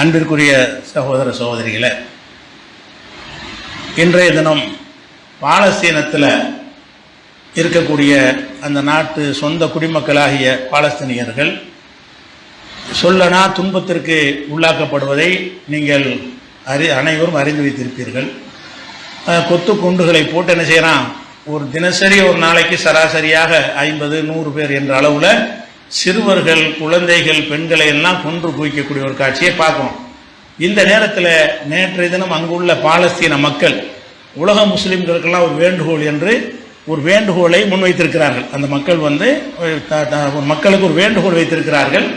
அன்பிற்குரிய சகோதர சகோதரிகளே, இன்றைய தினம் பாலஸ்தீனத்தில் இருக்கக்கூடிய அந்த நாட்டு சொந்த குடிமக்களாகிய பாலஸ்தீனியர்கள் சொல்லனா துன்பத்திற்கு உள்ளாக்கப்படுவதை நீங்கள் அனைவரும் அறிந்து வைத்திருப்பீர்கள். கொத்து குண்டுகளை போட்டு என்ன செய்கிறான், ஒரு தினசரி ஒரு நாளைக்கு சராசரியாக 50-100 பேர் என்ற அளவில் சிறுவர்கள், குழந்தைகள், பெண்களை எல்லாம் கொன்று குவிக்கக்கூடிய ஒரு காட்சியை பார்க்கணும். இந்த நேரத்தில் நேற்றைய தினம் அங்குள்ள பாலஸ்தீன மக்கள் உலக முஸ்லிம்களுக்கெல்லாம் ஒரு வேண்டுகோள் என்று ஒரு வேண்டுகோளை முன்வைத்திருக்கிறார்கள். அந்த மக்கள் மக்களுக்கு ஒரு வேண்டுகோள் வைத்திருக்கிறார்கள்.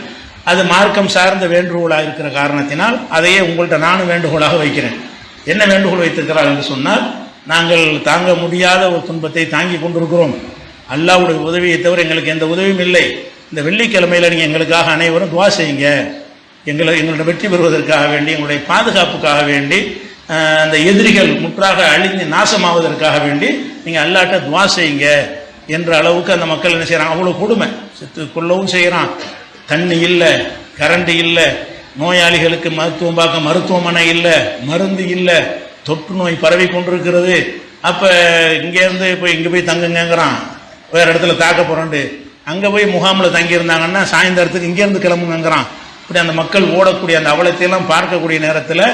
அது மார்க்கம் சார்ந்த வேண்டுகோளாக இருக்கிற காரணத்தினால் அதையே உங்கள்கிட்ட நானும் வேண்டுகோளாக வைக்கிறேன். என்ன வேண்டுகோள் வைத்திருக்கிறார்கள் என்று சொன்னால், நாங்கள் தாங்க முடியாத ஒரு துன்பத்தை தாங்கி கொண்டிருக்கிறோம். அல்லாஹ்வுடைய உதவியை தவிர எங்களுக்கு எந்த உதவியும் இல்லை. இந்த வெள்ளிக்கிழமையில் நீங்கள் எங்களுக்காக அனைவரும் துவா செய்யுங்க. எங்களோட வெற்றி பெறுவதற்காக வேண்டி, எங்களுடைய பாதுகாப்புக்காக வேண்டி, அந்த எதிரிகள் முற்றாக அழிந்து நாசமாவதற்காக வேண்டி நீங்கள் அல்லாட்ட துவா செய்யுங்க என்ற அளவுக்கு அந்த மக்கள் என்ன செய்கிறாங்க, அவ்வளோ கொடுமை. செத்து கொள்ளவும் செய்கிறான். தண்ணி இல்லை, கரண்ட் இல்லை, நோயாளிகளுக்கு மருத்துவம் பார்க்க மருத்துவமனை இல்லை, மருந்து இல்லை, தொற்று நோய் பரவி கொண்டிருக்கிறது. அப்போ இங்கேருந்து போய் இங்கே போய் தங்குங்கிறான், வேறு இடத்துல தாக்க போகிறோன்ட்டு. அங்கே போய் முகாமில் தங்கியிருந்தாங்கன்னா சாயந்தரத்துக்கு இங்கேருந்து கிளம்புங்கிறான். இப்படி அந்த மக்கள் ஓடக்கூடிய அந்த அவலத்தையெல்லாம் பார்க்கக்கூடிய நேரத்தில்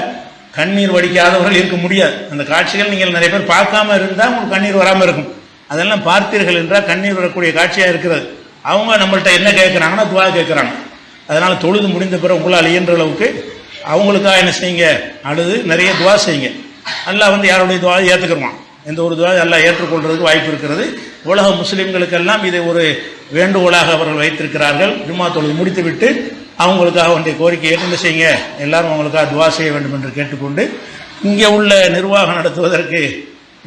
கண்ணீர் வடிக்காதவர்கள் இருக்க முடியாது. அந்த காட்சிகள் நீங்கள் நிறைய பேர் பார்க்காம இருந்தால் உங்களுக்கு கண்ணீர் வராமல் இருக்கும். அதெல்லாம் பார்த்தீர்கள் என்றால் கண்ணீர் வரக்கூடிய காட்சியாக இருக்கிறது. அவங்க நம்மள்கிட்ட என்ன கேட்குறாங்கன்னா துவா கேட்குறாங்க. அதனால் தொழுது முடிந்த பிறகு உங்களால் இயன்ற அளவுக்கு அவங்களுக்காக என்ன செய்யுங்க, அழுது நிறைய துவா செய்யுங்க. அல்லாஹ் யாருடைய துவாவை ஏற்றுக்குருவான். எந்த ஒரு துவாவை அல்லாஹ் ஏற்றுக்கொள்றதுக்கு வாய்ப்பு இருக்கிறது. உலக முஸ்லீம்களுக்கெல்லாம் இதை ஒரு வேண்டுகோளாக அவர்கள் வைத்திருக்கிறார்கள். ஜும்மா தொழுது முடித்துவிட்டு அவங்களுக்காக ஒன்றைய கோரிக்கை ஏற்று செய்யுங்க, எல்லாரும் அவங்களுக்காக துவா செய்ய வேண்டும் என்று கேட்டுக்கொண்டு, இங்கே உள்ள நிர்வாகம் நடத்துவதற்கு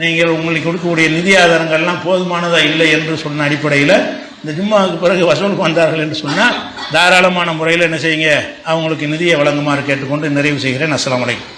நீங்கள் உங்களுக்கு கொடுக்கக்கூடிய நிதி ஆதாரங்கள்லாம் போதுமானதாக இல்லை என்று சொன்ன அடிப்படையில் இந்த ஜும்மாவுக்கு பிறகு வசூலுக்கு வந்தார்கள் என்று சொன்னால் தாராளமான முறையில் என்ன செய்யுங்க, அவங்களுக்கு நிதியை வழங்குமாறு கேட்டுக்கொண்டு நிறைவு செய்கிறேன். அஸ்ஸலாமு அலைக்கும்.